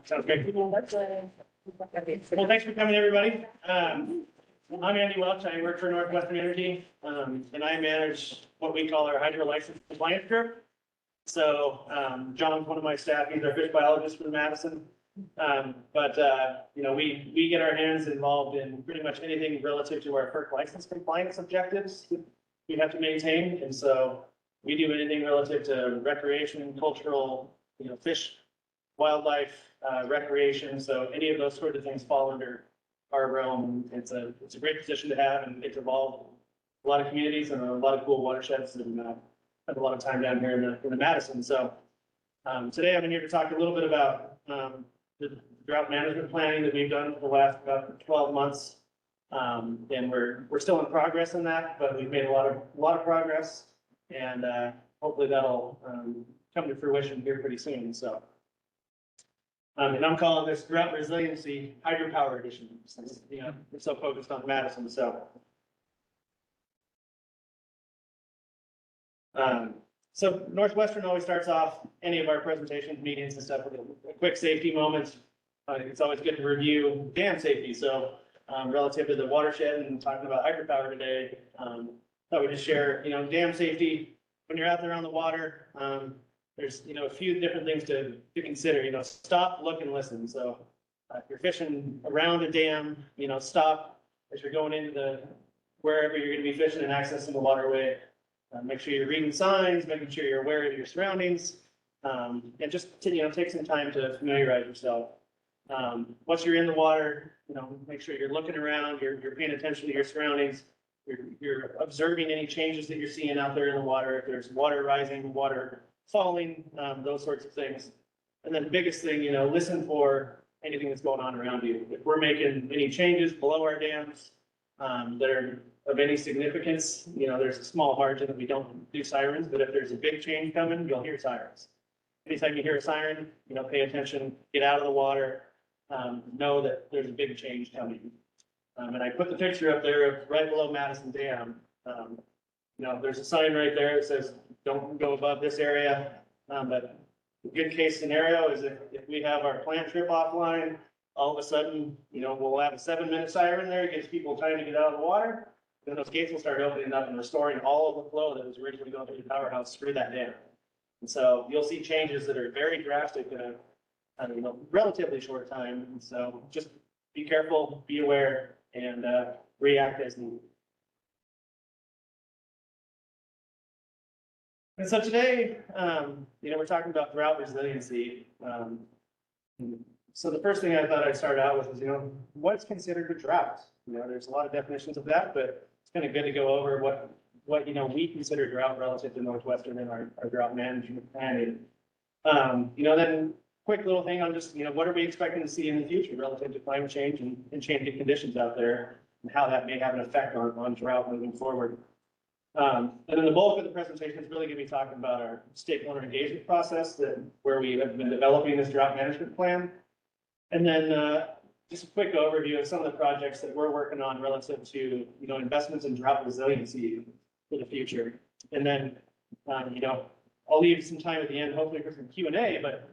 Sounds great. Well, thanks for coming, everybody. I'm Andy Welch. I work for NorthWestern Energy, and I manage what we call our hydro license compliance group. So John's one of my staff. He's our fish biologist for Madison. We get our hands involved in pretty much anything relative to our FERC license compliance objectives we have to maintain. And so we do anything relative to recreation, cultural, fish, wildlife, recreation. So any of those sort of things fall under our realm. It's a great position to have, and it's involved a lot of communities and a lot of cool watersheds, and spend a lot of time down here in the Madison. So today I'm here to talk a little bit about the drought management planning that we've done for the last about 12 months. And we're still in progress in that, but we've made a lot of progress, and hopefully that'll come to fruition here pretty soon. So, and I'm calling this Drought Resiliency Hydropower Edition, since we're so focused on Madison. So, NorthWestern always starts off any of our presentations, meetings, and stuff with a quick safety moment. It's always good to review dam safety. So, relative to the watershed and talking about hydropower today, thought we'd just share, dam safety. When you're out there on the water, there's, a few different things to consider. Stop, look, and listen. So if you're fishing around a dam, stop as you're going into wherever you're going to be fishing and accessing the waterway. Make sure you're reading signs, making sure you're aware of your surroundings, and just take some time to familiarize yourself. Once you're in the water, make sure you're looking around, you're paying attention to your surroundings, you're observing any changes that you're seeing out there in the water. If there's water rising, water falling, those sorts of things. And then the biggest thing, listen for anything that's going on around you. If we're making any changes below our dams that are of any significance, there's a small margin that we don't do sirens, but if there's a big change coming, you'll hear sirens. Anytime you hear a siren, pay attention, get out of the water, know that there's a big change coming. And I put the picture up there of right below Madison Dam. There's a sign right there that says, don't go above this area. But the good case scenario is if we have our plant trip offline, all of a sudden, we'll have a 7-minute siren there. It gives people time to get out of the water. Then those gates will start opening up and restoring all of the flow that was originally going through the powerhouse through that dam. And so you'll see changes that are very drastic in a relatively short time. And so just be careful, be aware, and react as needed. And so today, we're talking about drought resiliency. So the first thing I thought I'd start out with is, what's considered a drought? There's a lot of definitions of that, but it's kind of good to go over what we consider drought relative to NorthWestern and our drought management planning. Then quick little thing on just, what are we expecting to see in the future relative to climate change and changing conditions out there, and how that may have an effect on drought moving forward. And then the bulk of the presentation is really going to be talking about our stakeholder engagement process, where we have been developing this drought management plan. And then just a quick overview of some of the projects that we're working on relative to, investments in drought resiliency for the future. And then, I'll leave some time at the end, hopefully for some Q&A, but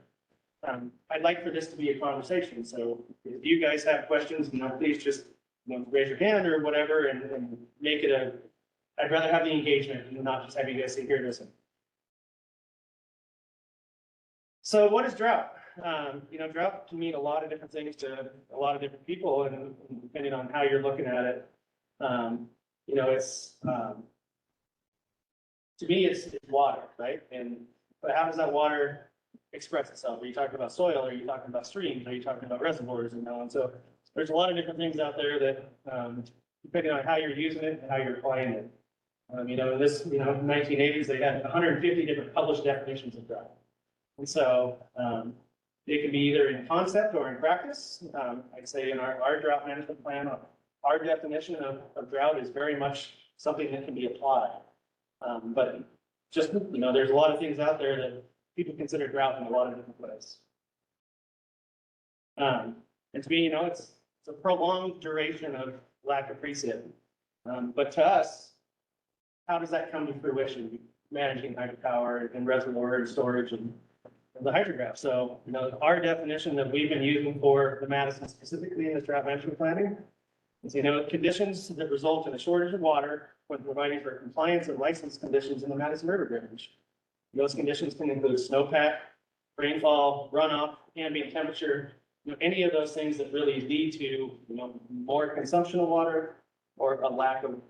I'd like for this to be a conversation. So if you guys have questions, please just raise your hand or whatever, and make it I'd rather have the engagement and not just have you guys sit here and listen. So what is drought? Drought can mean a lot of different things to a lot of different people, and depending on how you're looking at it, it's to me it's water, right? But how does that water express itself? Are you talking about soil? Are you talking about streams? Are you talking about reservoirs? And so there's a lot of different things out there that, depending on how you're using it and how you're applying it. In the 1980s, they had 150 different published definitions of drought. And so it can be either in concept or in practice. I'd say in our drought management plan, our definition of drought is very much something that can be applied. But just, there's a lot of things out there that people consider drought in a lot of different ways. And to me, it's a prolonged duration of lack of precip. But to us, how does that come to fruition? Managing hydropower and reservoir and storage and the hydrograph. So, our definition that we've been using for the Madison specifically in this drought management planning is, conditions that result in a shortage of water when providing for compliance of license conditions in the Madison River drainage. Those conditions can include snowpack, rainfall, runoff, ambient temperature, any of those things that really lead to, more consumption of water or a lack of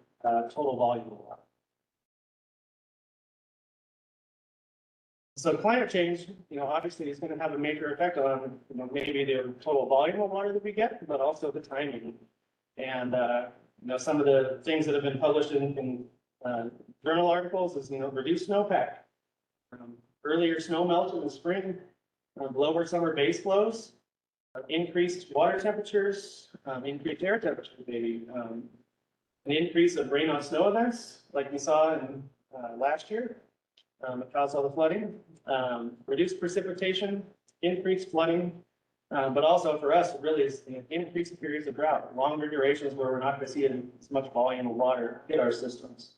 total volume of water. So climate change, obviously is going to have a major effect on, maybe the total volume of water that we get, but also the timing. And, some of the things that have been published in journal articles is, reduced snowpack, earlier snow melt in the spring, lower summer base flows, increased water temperatures, increased air temperatures, maybe, an increase of rain on snow events like we saw in last year. It caused all the flooding, reduced precipitation, increased flooding, but also for us, it really is increased periods of drought, longer durations where we're not going to see as much volume of water hit our systems.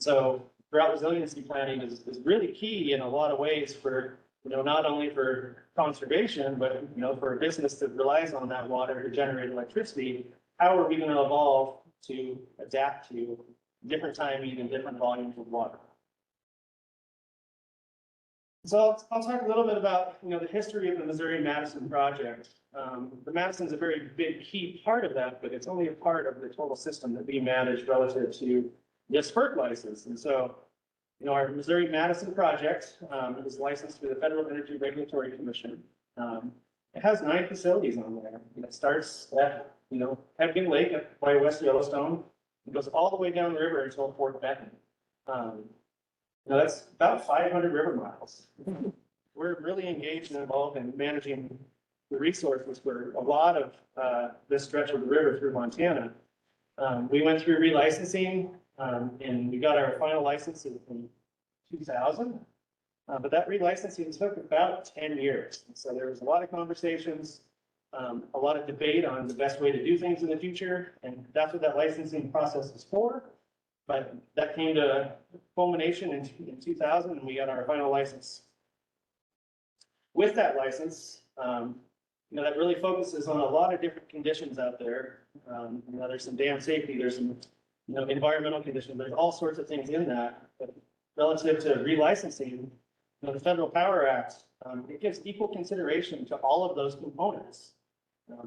So drought resiliency planning is really key in a lot of ways for, not only for conservation, but, for a business that relies on that water to generate electricity. How are we going to evolve to adapt to different timing and different volumes of water? So I'll talk a little bit about, the history of the Missouri-Madison project. The Madison's a very big key part of that, but it's only a part of the total system that we manage relative to this FERC license. And so, our Missouri-Madison project is licensed through the Federal Energy Regulatory Commission. It has 9 facilities on there. It starts at, Hebgen Lake by West Yellowstone. It goes all the way down the river until Fort Benton. That's about 500 river miles. We're really engaged and involved in managing the resources for a lot of this stretch of the river through Montana. We went through relicensing and we got our final license in 2000. But that relicensing took about 10 years. So there was a lot of conversations, a lot of debate on the best way to do things in the future. And that's what that licensing process is for. But that came to culmination in 2000, and we got our final license. With that license, that really focuses on a lot of different conditions out there. There's some dam safety, there's some, environmental conditions, there's all sorts of things in that. But relative to relicensing, the Federal Power Act, it gives equal consideration to all of those components.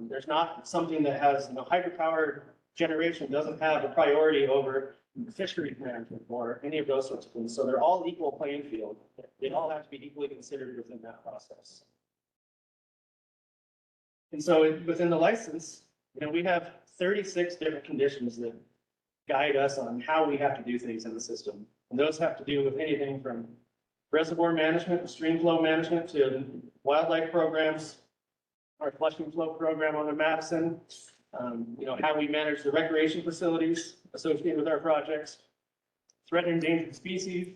There's not something that has, hydropower generation doesn't have a priority over fisheries management or any of those sorts of things. So they're all equal playing field. They all have to be equally considered within that process. And so within the license, we have 36 different conditions that guide us on how we have to do things in the system. And those have to do with anything from reservoir management, stream flow management, to wildlife programs, our flushing flow program on the Madison, how we manage the recreation facilities associated with our projects, threatened endangered species,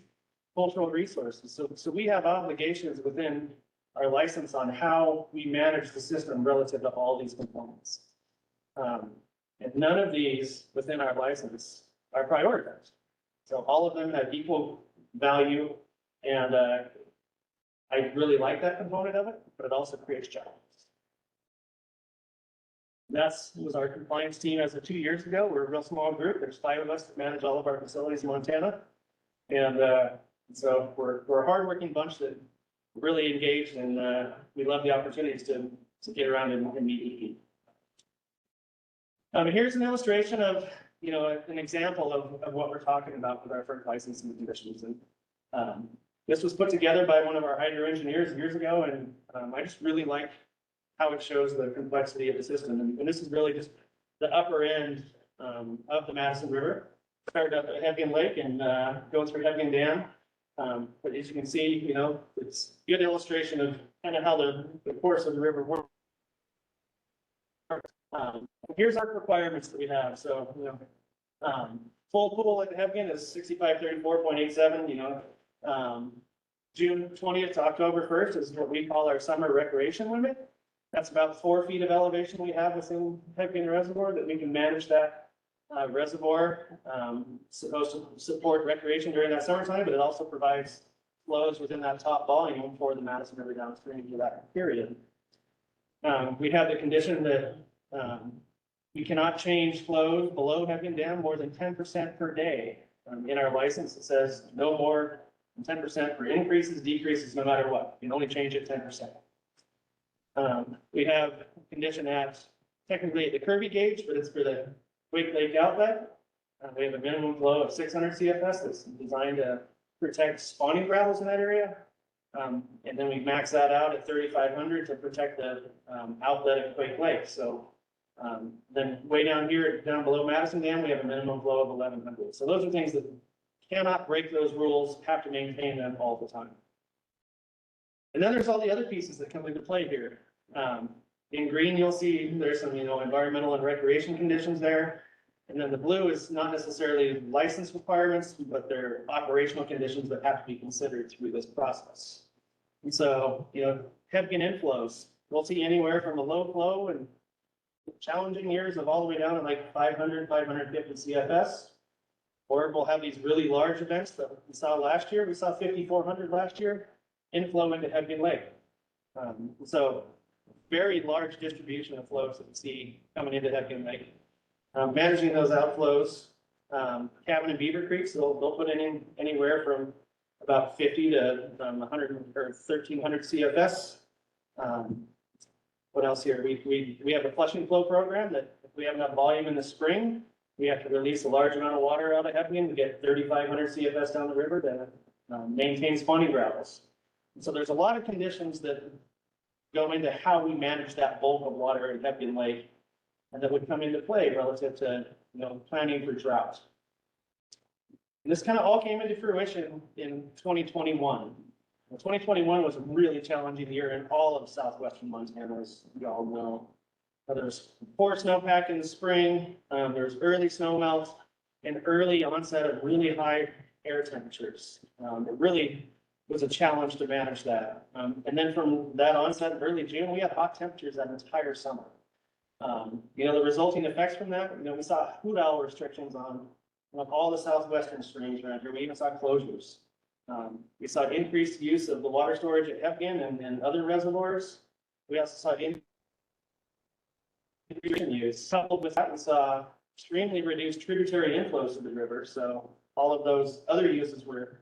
cultural resources. So we have obligations within our license on how we manage the system relative to all these components. And none of these within our license are prioritized. So all of them have equal value, and I really like that component of it, but it also creates challenges. That was our compliance team as of 2 years ago. We're a real small group. There's 5 of us that manage all of our facilities in Montana. And so we're a hardworking bunch that really engaged, and we love the opportunities to get around and meet people. Here's an illustration of, an example of what we're talking about with our FERC licensing conditions. And this was put together by one of our hydro engineers years ago, and I just really like how it shows the complexity of the system. And this is really just the upper end of the Madison River. Started up at Hebgen Lake and goes through Hebgen Dam. But as you can see, it's a good illustration of kind of how the course of the river works. Here's our requirements that we have. So, full pool at Hebgen is 6534.87. June 20th to October 1st is what we call our summer recreation limit. That's about 4 feet of elevation we have within Hebgen Reservoir that we can manage that reservoir. Supposed to support recreation during that summertime, but it also provides flows within that top volume for the Madison River downstream for that period. We have the condition that we cannot change flows below Hebgen Dam more than 10% per day. In our license, it says no more than 10% for increases, decreases, no matter what. You can only change it 10%. We have a condition at technically at the Kirby gauge, but it's for the Quake Lake outlet. We have a minimum flow of 600 CFS that's designed to protect spawning gravels in that area. And then we max that out at 3,500 to protect the outlet of Quake Lake. So then way down here, down below Madison Dam, we have a minimum flow of 1,100. So those are things that cannot break those rules, have to maintain them all the time. And then there's all the other pieces that come into play here. In green, you'll see there's some, environmental and recreation conditions there. And then the blue is not necessarily license requirements, but they're operational conditions that have to be considered through this process. And so, Hebgen inflows, we'll see anywhere from a low flow and challenging years of all the way down to like 500, 550 CFS. Or we'll have these really large events that we saw last year. We saw 5,400 last year inflow into Hebgen Lake. So very large distribution of flows that we see coming into Hebgen Lake. Managing those outflows, Cabin and Beaver Creeks, they'll put in anywhere from about 50 to 100 or 1,300 CFS. What else here? We have a flushing flow program that if we have enough volume in the spring, we have to release a large amount of water out of Hebgen to get 3,500 CFS down the river to maintain spawning gravels. And so there's a lot of conditions that go into how we manage that bulk of water in Hebgen Lake, and that would come into play relative to planning for drought. And this kind of all came into fruition in 2021. 2021 was a really challenging year in all of southwestern Montana, as you all know. There's poor snowpack in the spring, there's early snow melt, and early onset of really high air temperatures. It really was a challenge to manage that. And then from that onset in early June, we had hot temperatures that entire summer. The resulting effects from that, we saw food owl restrictions on all the southwestern streams around here. We even saw closures. We saw increased use of the water storage at Hebgen and other reservoirs. We also saw increased use. Coupled with that, we saw extremely reduced tributary inflows to the river. So all of those other uses were,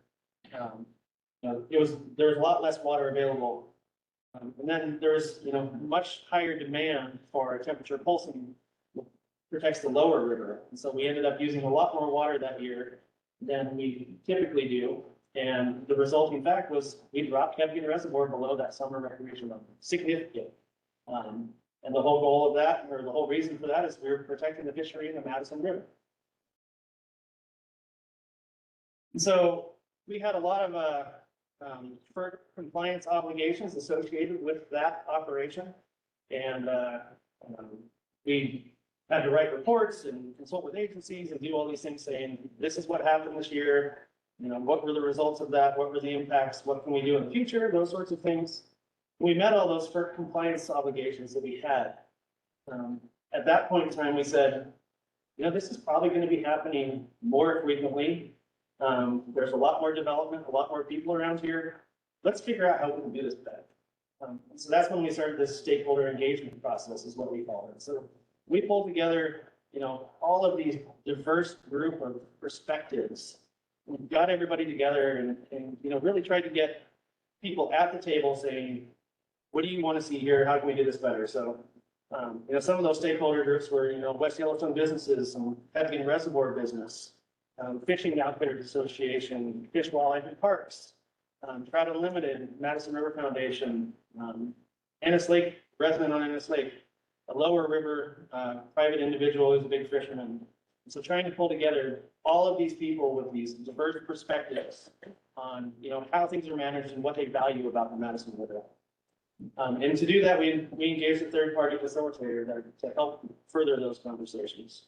there was a lot less water available. And then there's, much higher demand for temperature pulsing protects the lower river. And so we ended up using a lot more water that year than we typically do. And the resulting fact was we dropped Hebgen Reservoir below that summer recreation level, significant. And the whole goal of that, or the whole reason for that, is we were protecting the fishery in the Madison River. And so we had a lot of FERC compliance obligations associated with that operation. And we had to write reports and consult with agencies and do all these things saying, this is what happened this year. What were the results of that? What were the impacts? What can we do in the future? Those sorts of things. We met all those FERC compliance obligations that we had. At that point in time, we said, this is probably going to be happening more frequently. There's a lot more development, a lot more people around here. Let's figure out how we can do this better. So that's when we started this stakeholder engagement process, is what we call it. So we pulled together, all of these diverse group of perspectives. We got everybody together and really tried to get people at the table saying, what do you want to see here? How can we do this better? So, some of those stakeholder groups were, West Yellowstone businesses, some Hebgen Reservoir business, Fishing Outfitters Association, Fish, Wildlife and Parks, Trout Unlimited, Madison River Foundation, Ennis Lake, resident on Ennis Lake, a lower river private individual who's a big fisherman. So trying to pull together all of these people with these diverse perspectives on, how things are managed and what they value about the Madison River. And to do that, we engaged a third-party facilitator to help further those conversations.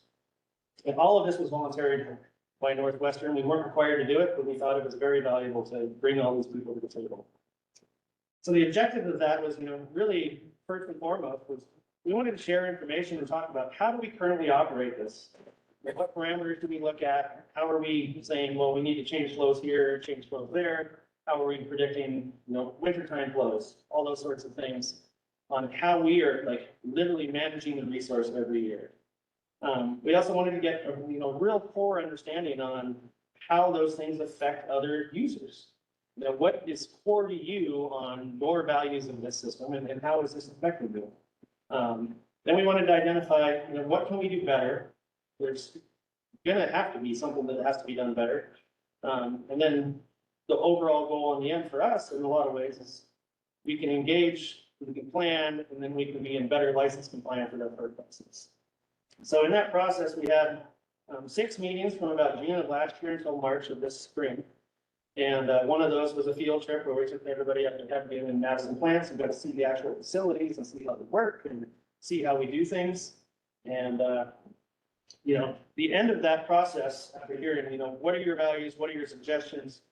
And all of this was voluntary by NorthWestern. We weren't required to do it, but we thought it was very valuable to bring all these people to the table. So the objective of that was, really first and foremost was we wanted to share information and talk about how do we currently operate this? What parameters do we look at? How are we saying, well, we need to change flows here, change flows there? How are we predicting, wintertime flows, all those sorts of things on how we are like literally managing the resource every year. We also wanted to get a, real core understanding on how those things affect other users. What is core to you on your values of this system and how is this affecting you? Then we wanted to identify, what can we do better? There's gonna have to be something that has to be done better. And then the overall goal on the end for us in a lot of ways is we can engage, we can plan, and then we can be in better license compliant for their purposes. So in that process, we had 6 meetings from about June of last year until March of this spring. And one of those was a field trip where we took everybody up to Hefty and Madison plants and got to see the actual facilities and see how they work and see how we do things. And, the end of that process, after hearing, what are your values? What are your suggestions?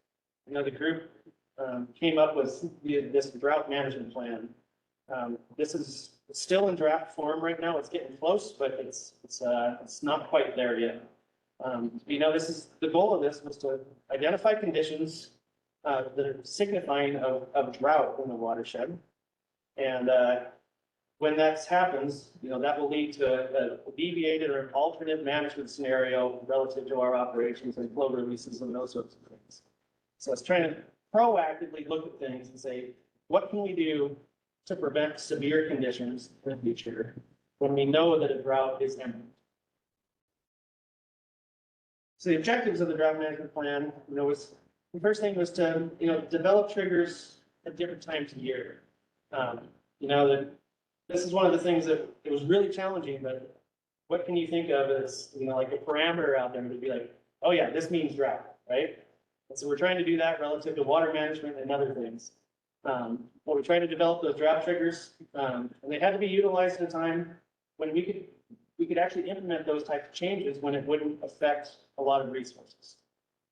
The group came up with this drought management plan. This is still in draft form right now. It's getting close, but it's not quite there yet. This is the goal of this was to identify conditions that are signifying of drought in the watershed. And when that happens, that will lead to a deviated or an alternate management scenario relative to our operations and flow releases and those sorts of things. So it's trying to proactively look at things and say, what can we do to prevent severe conditions in the future when we know that a drought is imminent? So the objectives of the drought management plan, was the first thing was to, develop triggers at different times of year. That this is one of the things that it was really challenging, but what can you think of as, like a parameter out there to be like, oh yeah, this means drought, right? And so we're trying to do that relative to water management and other things. But we're trying to develop those drought triggers, and they had to be utilized at a time when we could actually implement those types of changes when it wouldn't affect a lot of resources.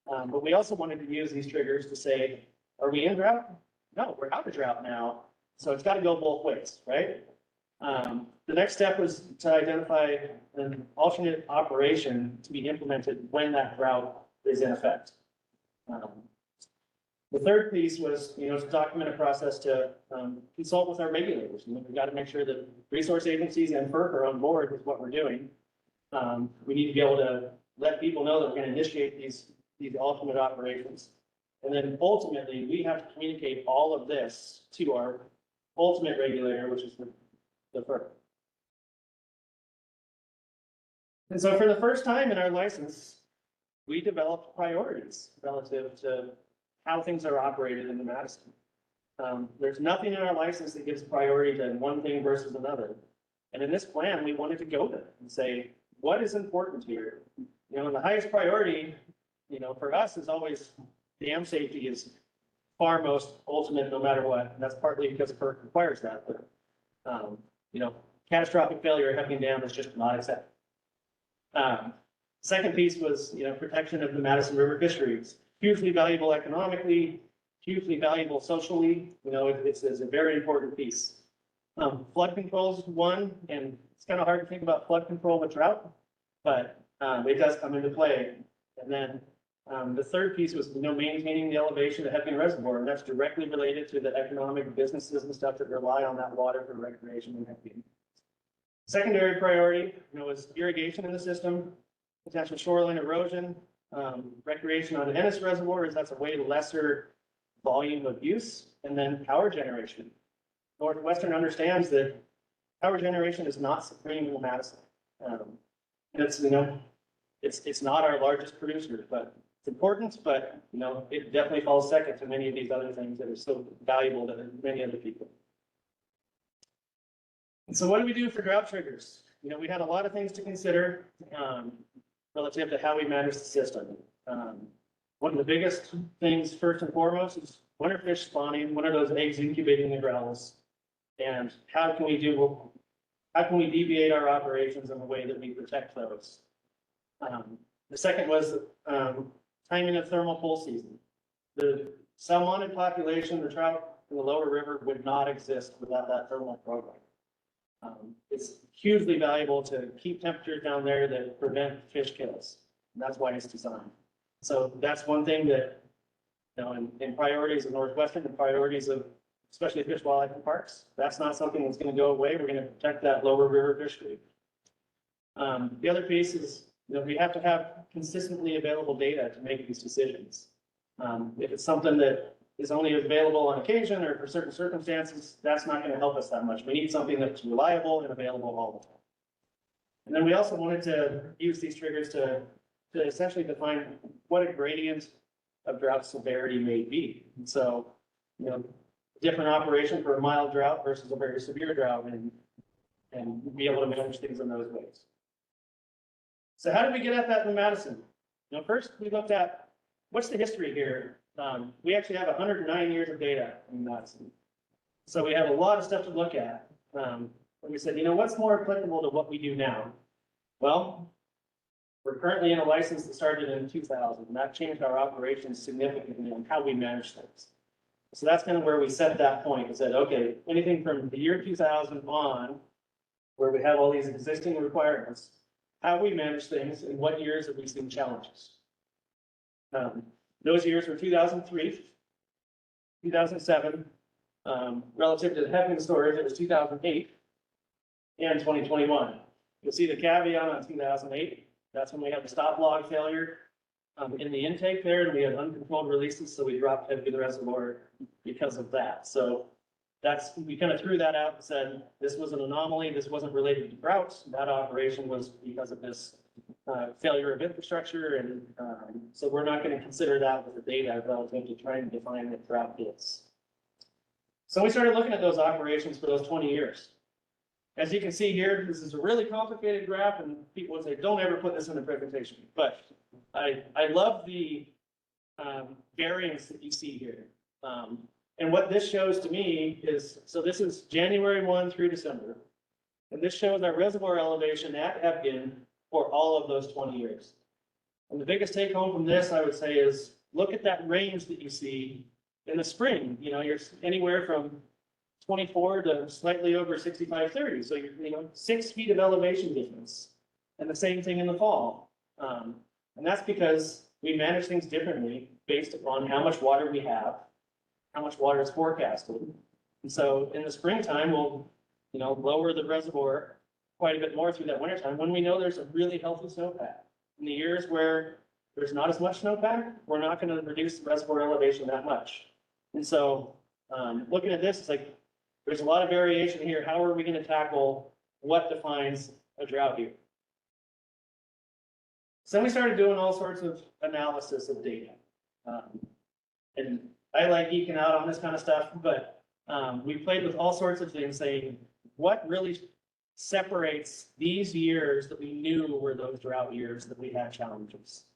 But we also wanted to use these triggers to say, are we in drought? No, we're out of drought now. So it's got to go both ways, right? The next step was to identify an alternate operation to be implemented when that drought is in effect. The third piece was, to document a process to consult with our regulators. We've got to make sure that resource agencies and FERC are on board with what we're doing. We need to be able to let people know that we're going to initiate these alternate operations. And then ultimately, we have to communicate all of this to our ultimate regulator, which is the FERC. And so for the first time in our license, we developed priorities relative to how things are operated in the Madison. There's nothing in our license that gives priority to one thing versus another. And in this plan, we wanted to go there and say, what is important here? And the highest priority, for us is always dam safety is far most ultimate no matter what. And that's partly because FERC requires that. But, catastrophic failure at Hefty Dam is just not acceptable. Second piece was, protection of the Madison River fisheries. Hugely valuable economically, hugely valuable socially. It's a very important piece. Flood control is one, and it's kind of hard to think about flood control with drought, but it does come into play. And then the third piece was, maintaining the elevation of the Hefty Reservoir, and that's directly related to the economic businesses and stuff that rely on that water for recreation in Hefty. Secondary priority, was irrigation in the system, potential shoreline erosion, recreation on the Ennis Reservoir, as that's a way lesser volume of use, and then power generation. NorthWestern understands that power generation is not supreme in Madison. It's not our largest producer, but it's important, but it definitely falls second to many of these other things that are so valuable to many other people. And so what do we do for drought triggers? We had a lot of things to consider relative to how we manage the system. One of the biggest things, first and foremost, is when are fish spawning? When are those eggs incubating in the gravels? And how can we deviate our operations in a way that we protect those? The second was timing of thermal pull season. The salmonid population, the trout in the lower river would not exist without that thermal program. It's hugely valuable to keep temperatures down there that prevent fish kills. And that's why it's designed. So that's one thing that You know, in priorities of NorthWestern, the priorities of especially fish, wildlife, and parks. That's not something that's going to go away. We're going to protect that lower river fishery. The other piece is, you know, we have to have consistently available data to make these decisions. If it's something that is only available on occasion or for certain circumstances, that's not going to help us that much. We need something that's reliable and available all the time. And then we also wanted to use these triggers to essentially define what a gradient of drought severity may be. And so, you know, different operation for a mild drought versus a very severe drought, and be able to manage things in those ways. So how did we get at that in Madison? You know, first we looked at what's the history here. We actually have 109 years of data in Madison. So we have a lot of stuff to look at. And we said, you know, what's more applicable to what we do now? Well, we're currently in a license that started in 2000, and that changed our operations significantly on how we manage things. So that's kind of where we set that point and said, okay, anything from the year 2000 on, where we have all these existing requirements, how we manage things and what years have we seen challenges. Those years were 2003, 2007, relative to the Hefkin storage, it was 2008 and 2021. You'll see the caveat on 2008. That's when we had the stop log failure in the intake there, and we had uncontrolled releases, so we dropped heavy the reservoir because of that. So we kind of threw that out and said, this was an anomaly, this wasn't related to droughts, that operation was because of this failure of infrastructure, and so we're not going to consider that with the data relative to trying to define what drought is. So we started looking at those operations for those 20 years. As you can see here, this is a really complicated graph, and people would say, don't ever put this in a presentation. But I love the variance that you see here. And what this shows to me is, so this is January 1 through December. And this shows our reservoir elevation at Hefkin for all of those 20 years. And the biggest take home from this, I would say, is look at that range that you see in the spring. You know, you're anywhere from 24 to slightly over 65-30. So you're, you know, 6 feet of elevation difference. And the same thing in the fall. And that's because we manage things differently based upon how much water we have, how much water is forecasted. And so in the springtime, we'll, you know, lower the reservoir quite a bit more through that wintertime when we know there's a really healthy snowpack. In the years where there's not as much snowpack, we're not going to reduce the reservoir elevation that much. And so looking at this, it's like, there's a lot of variation here. How are we going to tackle what defines a drought year? So we started doing all sorts of analysis of data. And I like geeking out on this kind of stuff, but we played with all sorts of things, saying what really separates these years that we knew were those drought years that we had challenges.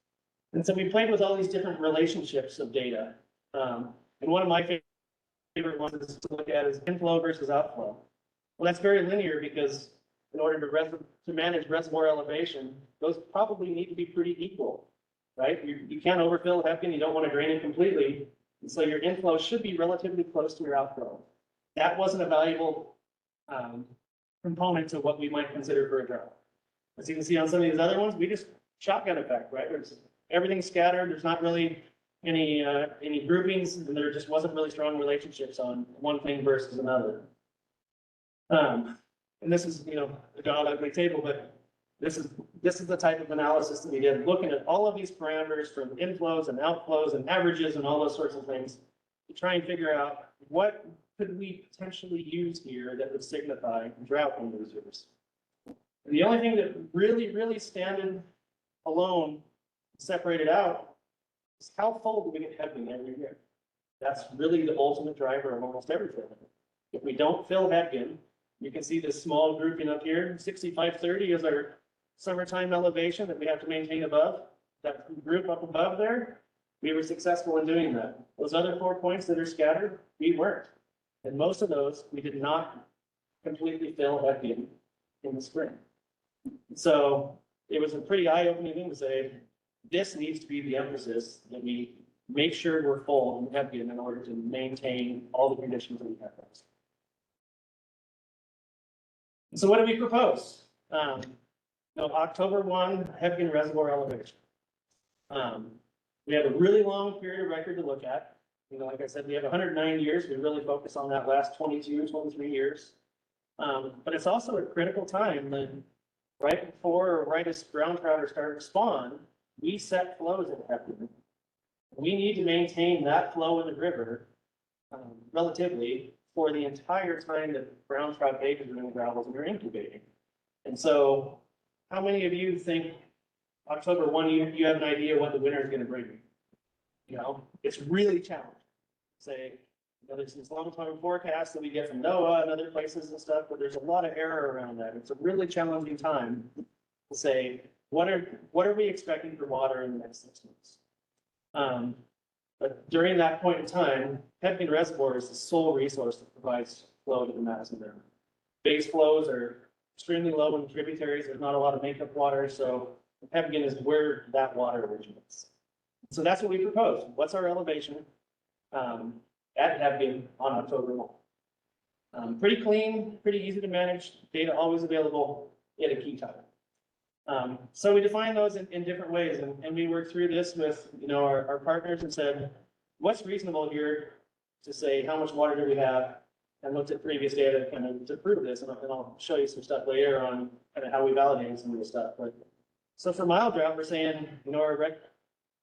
And so we played with all these different relationships of data. And one of my favorite ones is to look at is inflow versus outflow. Well, that's very linear because in order to manage reservoir elevation, those probably need to be pretty equal, right? You can't overfill Hefkin, you don't want to drain it completely. And so your inflow should be relatively close to your outflow. That wasn't a valuable component to what we might consider for a drought. As you can see on some of these other ones, we just shotgun effect, right? Everything's scattered. There's not really any groupings, and there just wasn't really strong relationships on one thing versus another. And this is, you know, a god ugly table, but this is the type of analysis that we did, looking at all of these parameters from inflows and outflows and averages and all those sorts of things to try and figure out what could we potentially use here that would signify drought in those years. And the only thing that really standing alone, separated out, is how full do we get Hefkin every year? That's really the ultimate driver of almost everything. If we don't fill Hefkin, you can see this small grouping up here. 65-30 is our summertime elevation that we have to maintain above. That group up above there, we were successful in doing that. Those other 4 points that are scattered, we weren't. And most of those, we did not completely fill Hefkin in the spring. So it was a pretty eye-opening thing to say, this needs to be the emphasis, that we make sure we're full in Hefkin in order to maintain all the conditions that we have. So what did we propose? October 1, Hefkin reservoir elevation. We have a really long period of record to look at. You know, like I said, we have 109 years. We really focus on that last 22, 23 years. But it's also a critical time that right before or right as ground trout are starting to spawn, we set flows at Hefner. We need to maintain that flow in the river relatively for the entire time that brown trout babies are in the gravels and are incubating. And so how many of you think October 1, you have an idea what the winter is going to bring you? You know, it's really challenging. Say, you know, there's these long-term forecasts that we get from NOAA and other places and stuff, but there's a lot of error around that. It's a really challenging time to say, what are we expecting for water in the next 6 months? But during that point in time, Hefner Reservoir is the sole resource that provides flow to the Madison River. Base flows are extremely low in tributaries. There's not a lot of makeup water, so Hefner is where that water originates. So that's what we proposed. What's our elevation at Hefner on October 1? Pretty clean, pretty easy to manage, data always available at a key time. So we define those in different ways, and we worked through this with, you know, our partners and said, what's reasonable here to say how much water do we have, and looked at previous data kind of to prove this, and I'll show you some stuff later on kind of how we validated some of this stuff. But so for mild drought, we're saying, you know, our rec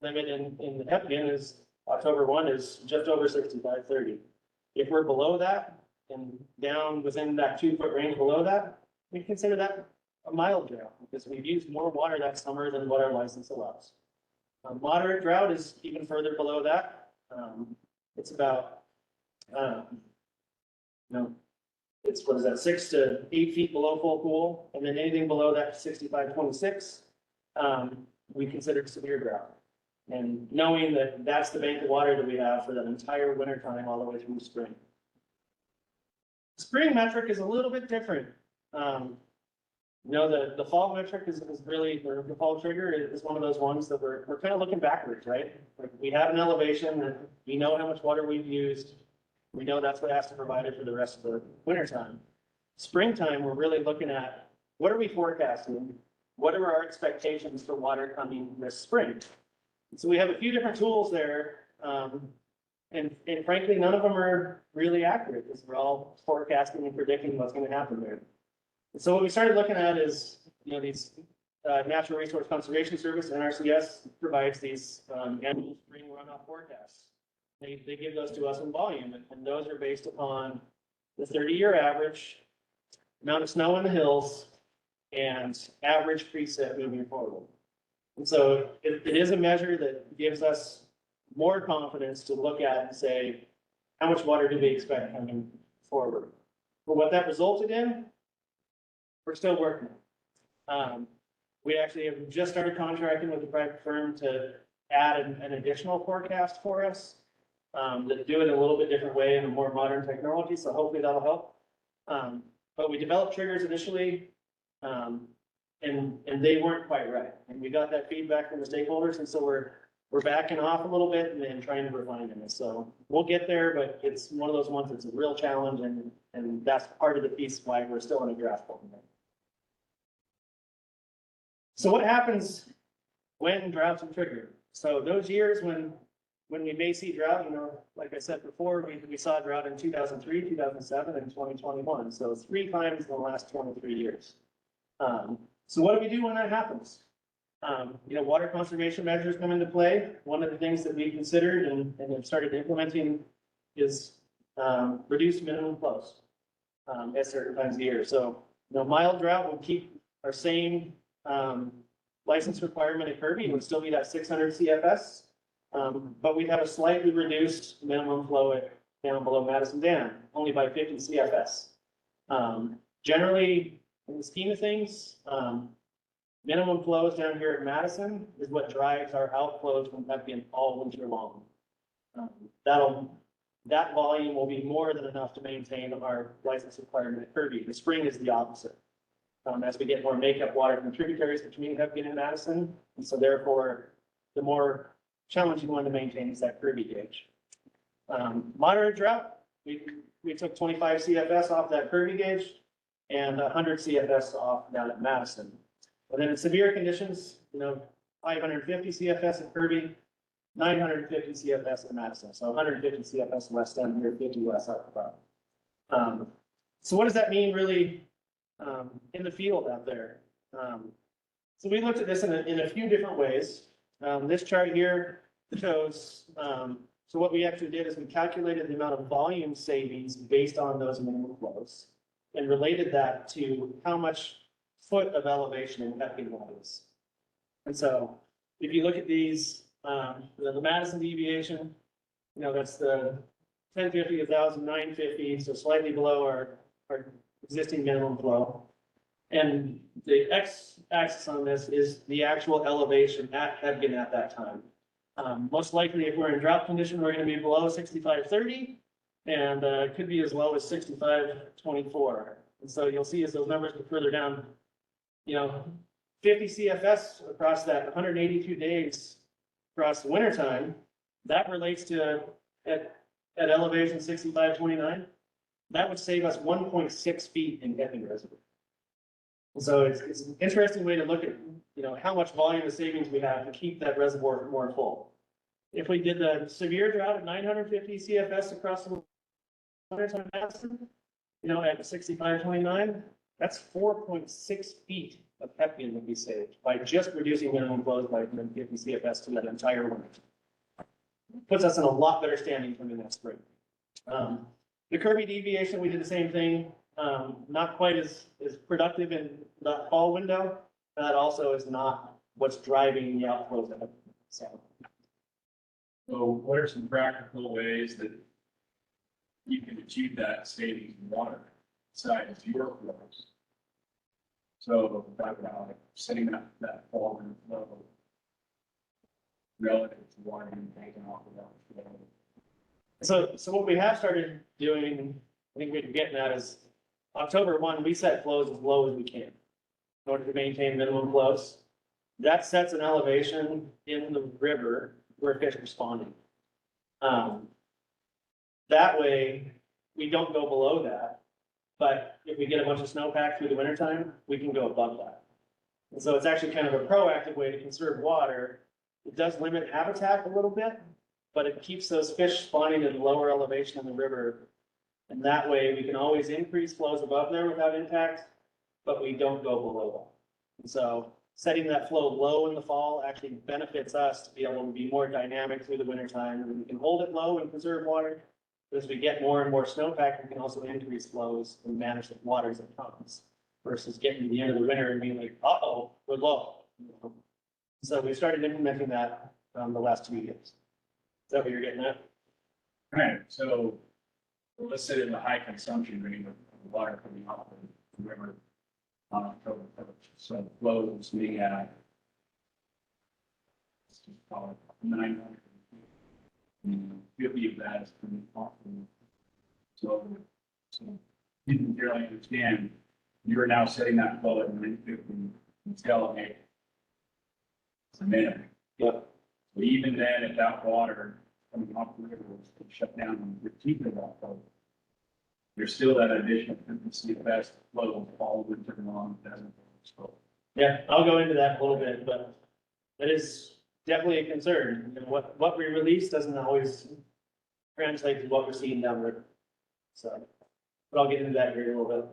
limit in the Hefner is October 1 is just over 6530. If we're below that and down within that 2-foot range below that, we consider that a mild drought because we've used more water that summer than what our license allows. Moderate drought is even further below that. It's about, it's what is that, 6 to 8 feet below full pool, and then anything below that 6526, we consider severe drought. And knowing that that's the bank of water that we have for that entire winter time all the way through spring. Spring metric is a little bit different. You know, the fall metric is really, the fall trigger is one of those ones that we're kind of looking backwards, right? Like we have an elevation that we know how much water we've used. We know that's what has to provide it for the rest of the winter time. Springtime, we're really looking at what are we forecasting? What are our expectations for water coming this spring? So we have a few different tools there. And frankly, none of them are really accurate because we're all forecasting and predicting what's going to happen there. So what we started looking at is, you know, these Natural Resource Conservation Service, NRCS, provides these annual spring runoff forecasts. They give those to us in volume, and those are based upon the 30-year average, amount of snow in the hills, and average preset moving forward. And so it is a measure that gives us more confidence to look at and say, how much water do we expect coming forward? But what that resulted in, we're still working. We actually have just started contracting with a private firm to add an additional forecast for us, that do it in a little bit different way in a more modern technology. So hopefully that'll help. But we developed triggers initially, and they weren't quite right. And we got that feedback from the stakeholders. And so we're backing off a little bit and then trying to refine it. So we'll get there, but it's one of those ones that's a real challenge. And that's part of the piece why we're still in a draft form. So what happens when droughts are triggered? So those years when we may see drought, you know, like I said before, we saw drought in 2003, 2007, and 2021. So 3 times in the last 23 years. So what do we do when that happens? You know, water conservation measures come into play. One of the things that we considered and have started implementing is reduced minimum flows at certain times of the year. So, you know, mild drought would keep our same license requirement at Kirby. It would still be that 600 CFS, but we'd have a slightly reduced minimum flow down below Madison Dam, only by 50 CFS. Generally, in the scheme of things, minimum flows down here at Madison is what drives our outflows from Hefner all winter long. That volume will be more than enough to maintain our license requirement at Kirby. The spring is the opposite. As we get more makeup water from tributaries between Hefner and Madison, and so therefore, the more challenging one to maintain is that Kirby gauge. Moderate drought, we took 25 CFS off that Kirby gauge and 100 CFS off down at Madison. And then in severe conditions, you know, 550 CFS at Kirby, 950 CFS in Madison, so 150 CFS west down here, 50 west out above. So what does that mean really in the field out there? So we looked at this in a few different ways. This chart here shows, so what we actually did is we calculated the amount of volume savings based on those minimum flows and related that to how much foot of elevation in Pepkin was. And so if you look at these, the Madison deviation, that's the 1050, 1000, 950, so slightly below our existing minimum flow. And the x-axis on this is the actual elevation at Hebgen at that time. Most likely, if we're in drought condition, we're going to be below 6530, and it could be as low as 6524. And so you'll see as those numbers go further down, 50 CFS across that 182 days across the wintertime, that relates to at elevation 6529. That would save us 1.6 feet in Hebgen Reservoir. So it's an interesting way to look at, how much volume of savings we have to keep that reservoir more full. If we did the severe drought at 950 CFS across the wintertime Madison, at 6529, that's 4.6 feet of Hebgen would be saved by just reducing minimum flows by 50 CFS to that entire winter. Puts us in a lot better standing from the next spring. The Kirby deviation, we did the same thing. Not quite as productive in the fall window. That also is not what's driving the outflows of it. So what are some practical ways that you can achieve that savings in water besides your flows? So about setting up that fall and flow relative to water being taken off of that flow. So what we have started doing, I think we're getting at is October 1, we set flows as low as we can in order to maintain minimum flows. That sets an elevation in the river where fish are responding. That way, we don't go below that. But if we get a bunch of snowpack through the wintertime, we can go above that. And so it's actually kind of a proactive way to conserve water. It does limit habitat a little bit, but it keeps those fish spawning at a lower elevation in the river. And that way we can always increase flows above there without impact, but we don't go below that. And so setting that flow low in the fall actually benefits us to be able to be more dynamic through the wintertime. And we can hold it low and conserve water. But as we get more and more snowpack, we can also increase flows and manage the water as it comes versus getting to the end of the winter and being like, uh-oh, we're low. So we started implementing that the last 2 years. Is that what you're getting at? All right, so let's say in the high consumption rate of water coming off of the river on October 1st. So flows being at, let's just call it 900. 50 of that is coming off. So you can clearly understand you are now setting that flow at 950 until it's a minimum. Yep. So even then, if that water coming off the river was shut down and you're keeping that flow, there's still that additional 50 CFS flow all winter long. So Yeah, I'll go into that a little bit, but that is definitely a concern. And what we release doesn't always translate to what we're seeing down the river. So, but I'll get into that here in a little bit.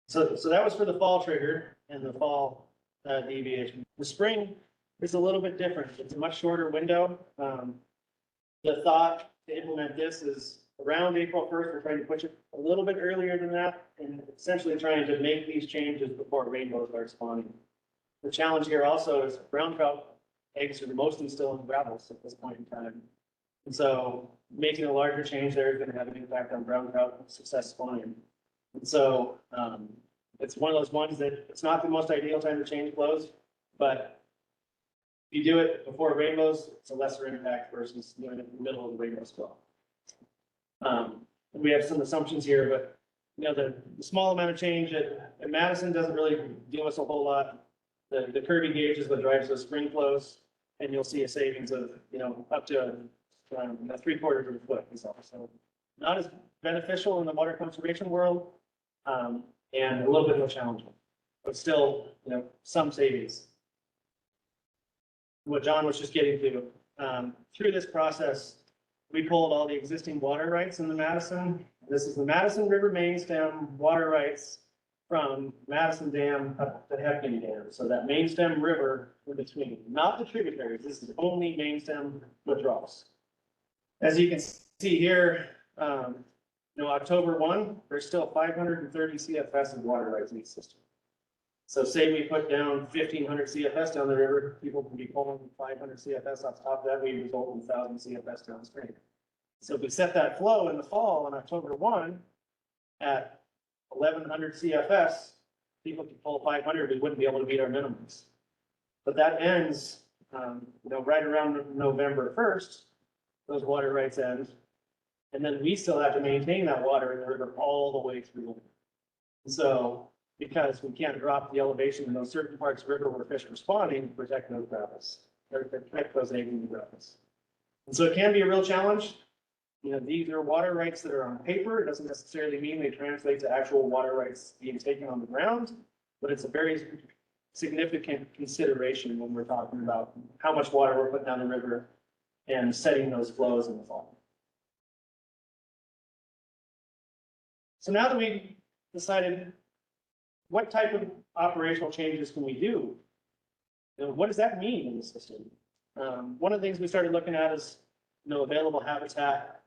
So that was for the fall trigger and the fall deviation. The spring is a little bit different. It's a much shorter window. The thought to implement this is around April 1st. We're trying to push it a little bit earlier than that and essentially trying to make these changes before rainbows start spawning. The challenge here also is brown trout eggs are mostly still in gravels at this point in time. And so making a larger change there is going to have an impact on brown trout success spawning. And so it's one of those ones that it's not the most ideal time to change flows, but if you do it before rainbows, it's a lesser impact versus doing it in the middle of the rainbow spell. We have some assumptions here, but the small amount of change at Madison doesn't really give us a whole lot. The Kirby gauge is what drives those spring flows, and you'll see a savings of up to 3/4 of a foot. So not as beneficial in the water conservation world, and a little bit more challenging, but still some savings. what John was just getting to. Through this process, we pulled all the existing water rights in the Madison. This is the Madison River main stem water rights from Madison Dam up to Hefkin Dam. So that main stem river in between, not the tributaries. This is only main stem withdrawals. As you can see here, October 1, there's still 530 CFS of water rights in the system. So say we put down 1,500 CFS down the river, people can be pulling 500 CFS off the top of that, we result in 1,000 CFS downstream. So if we set that flow in the fall on October 1 at 1,100 CFS, people can pull 500, we wouldn't be able to meet our minimums. But that ends, right around November 1st, those water rights end. And then we still have to maintain that water in the river all the way through. And so, because we can't drop the elevation in those certain parts of the river where fish are spawning to protect those gravels, or protect those neighboring gravels. And so it can be a real challenge. These are water rights that are on paper. It doesn't necessarily mean they translate to actual water rights being taken on the ground, but it's a very significant consideration when we're talking about how much water we're putting down the river and setting those flows in the fall. So now that we've decided what type of operational changes can we do, what does that mean in the system? One of the things we started looking at is available habitat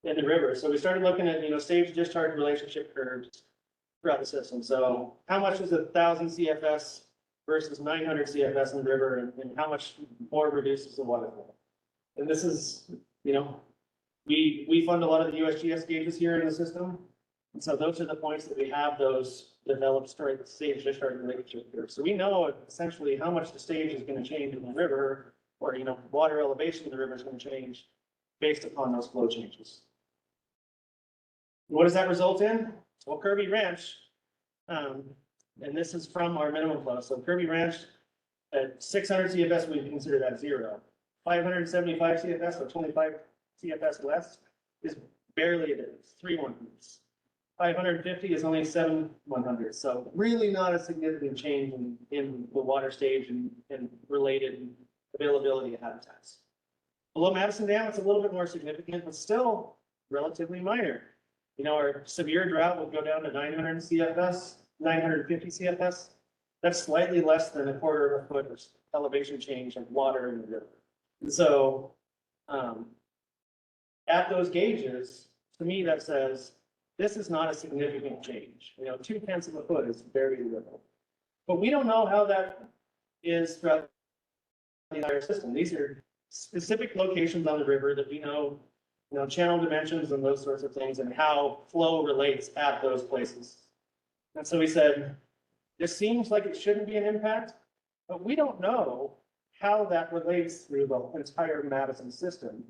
in the river. So we started looking at stage discharge relationship curves throughout the system. So how much is 1,000 CFS versus 900 CFS in the river, and how much more reduces the water flow? And this is, we fund a lot of the USGS gauges here in the system. And so those are the points that we have those developed stage discharge relationship curves. So we know essentially how much the stage is going to change in the river, or water elevation in the river is going to change based upon those flow changes. What does that result in? Well, Kirby Ranch, and this is from our minimum flow. So Kirby Ranch at 600 CFS, we consider that 0. 575 CFS, so 25 CFS less, is barely a difference, 3 100s. 550 is only 7 100s. So really not a significant change in the water stage and related availability of habitats. Below Madison Dam, it's a little bit more significant, but still relatively minor. Our severe drought will go down to 900 CFS, 950 CFS. That's slightly less than 1/4 of a foot of elevation change of water in the river. And so at those gauges, to me, that says this is not a significant change. 0.2 of a foot is very little. But we don't know how that is throughout the entire system. These are specific locations on the river that we know, channel dimensions and those sorts of things, and how flow relates at those places. And so we said, this seems like it shouldn't be an impact, but we don't know how that relates through the entire Madison system.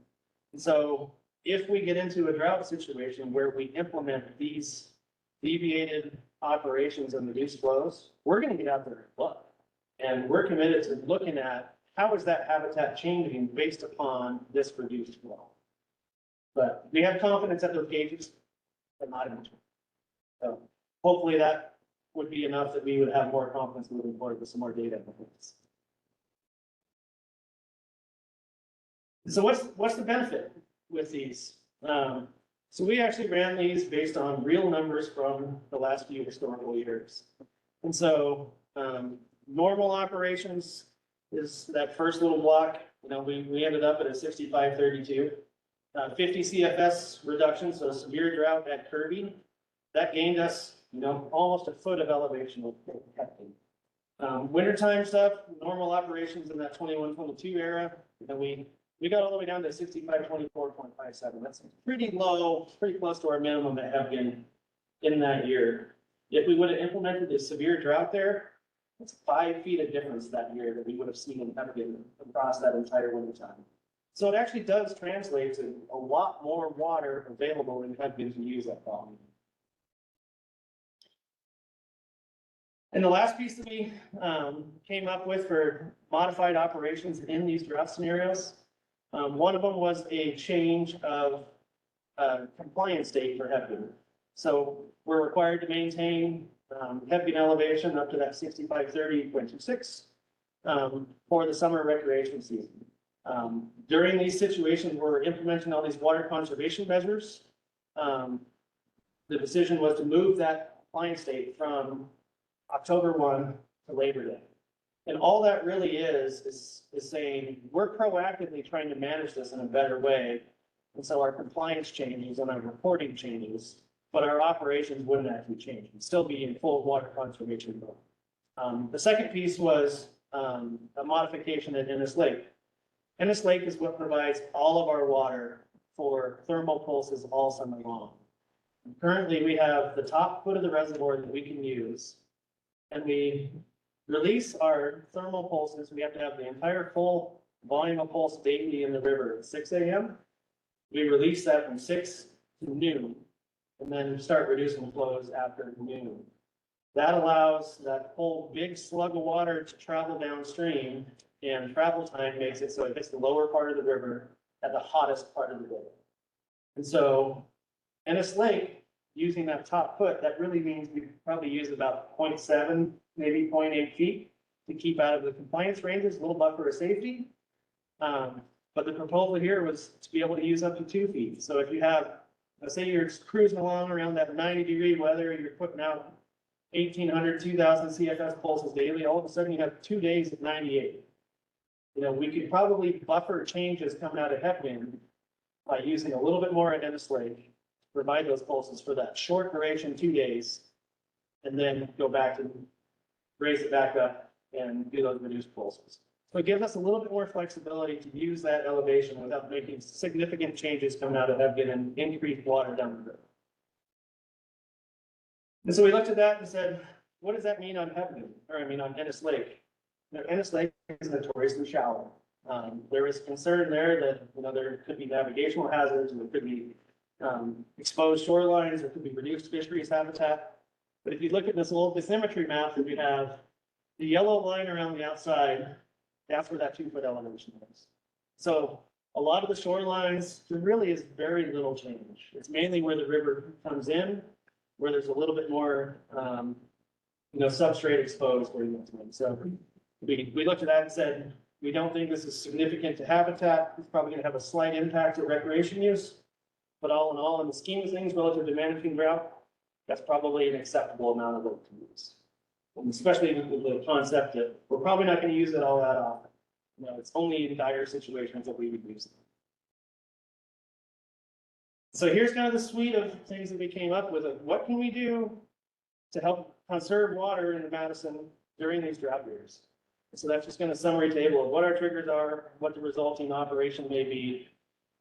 And so if we get into a drought situation where we implement these deviated operations and reduced flows, we're going to get out there and look. And we're committed to looking at how is that habitat changing based upon this reduced flow. But we have confidence at those gauges, but not in between. So hopefully that would be enough that we would have more confidence moving forward with some more data. So what's the benefit with these? So we actually ran these based on real numbers from the last few historical years. And so normal operations is that first little block. We ended up at a 65-32. 50 CFS reduction, so severe drought at Kirby, that gained us, almost a foot of elevation with Hefkin. Wintertime stuff, normal operations in that 21-22 era, we got all the way down to 65-24.57. That's pretty low, pretty close to our minimum at Hefkin in that year. If we would have implemented a severe drought there, it's 5 feet of difference that year that we would have seen in Hefkin across that entire wintertime. So it actually does translate to a lot more water available in Hefkin to use that fall. And the last piece that we came up with for modified operations in these drought scenarios, one of them was a change of compliance date for Hefkin. So we're required to maintain Hefkin elevation up to that 65-30.26. for the summer recreation season. During these situations, we're implementing all these water conservation measures. The decision was to move that compliance date from October 1 to Labor Day. And all that really is saying we're proactively trying to manage this in a better way. And so our compliance changes and our reporting changes, but our operations wouldn't actually change. We'd still be in full water conservation mode. The second piece was a modification at Ennis Lake. Ennis Lake is what provides all of our water for thermal pulses all summer long. Currently, we have the top foot of the reservoir that we can use, and we release our thermal pulses. We have to have the entire full volume of pulse daily in the river at 6 a.m. We release that from 6 to noon, and then start reducing flows after noon. That allows that whole big slug of water to travel downstream, and travel time makes it so it hits the lower part of the river at the hottest part of the day. And so Ennis Lake, using that top foot, that really means we probably use about 0.7, maybe 0.8 feet to keep out of the compliance ranges, a little buffer of safety. But the proposal here was to be able to use up to 2 feet. So if you have, let's say you're cruising along around that 90-degree weather, you're putting out 1,800, 2,000 CFS pulses daily, all of a sudden you have 2 days at 98. You know, we could probably buffer changes coming out of headwind by using a little bit more at Ennis Lake, provide those pulses for that short duration, 2 days, and then go back to raise it back up and do those reduced pulses. So it gives us a little bit more flexibility to use that elevation without making significant changes coming out of headwind and increase water down the river. And so we looked at that and said, what does that mean on headwind, or I mean on Ennis Lake? Now, Ennis Lake is notoriously shallow. There was concern there that, you know, there could be navigational hazards, and there could be exposed shorelines, there could be reduced fisheries habitat. But if you look at this little bathymetry map that we have, the yellow line around the outside, that's where that 2 foot elevation is. So a lot of the shorelines, there really is very little change. It's mainly where the river comes in, where there's a little bit more, you know, substrate exposed where you get to it. So we looked at that and said, we don't think this is significant to habitat. It's probably going to have a slight impact to recreation use. But all in all, in the scheme of things, relative to managing drought, that's probably an acceptable amount of work to use. And especially with the concept that we're probably not going to use it all that often. You know, it's only in dire situations that we would use it. So here's kind of the suite of things that we came up with. What can we do to help conserve water in Madison during these drought years? So that's just kind of a summary table of what our triggers are, what the resulting operation may be,